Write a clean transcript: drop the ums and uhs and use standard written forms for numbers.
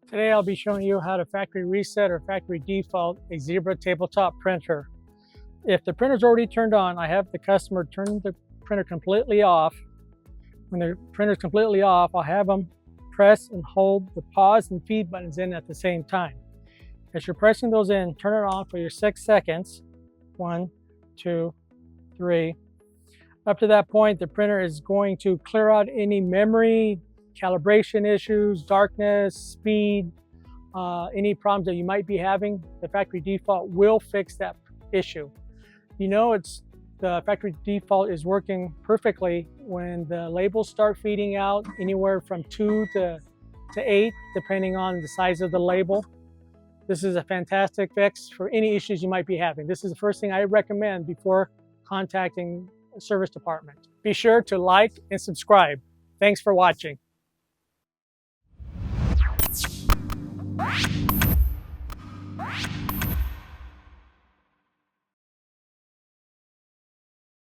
Today I'll be showing you how to factory reset or factory default a Zebra tabletop printer. If the printer's already turned on, I have the customer turn the printer completely off. When the printer's completely off, I'll have them press and hold the pause and feed buttons in at the same time. As you're pressing those in, turn it on for your 6 seconds. 1, 2, 3. Up to that point, the printer is going to clear out any memory, calibration issues, darkness, speed, any problems that you might be having. The factory default will fix that issue. You know the factory default is working perfectly when the labels start feeding out anywhere from 2 to 8, depending on the size of the label. This is a fantastic fix for any issues you might be having. This is the first thing I recommend before contacting a service department. Be sure to like and subscribe. Thanks for watching.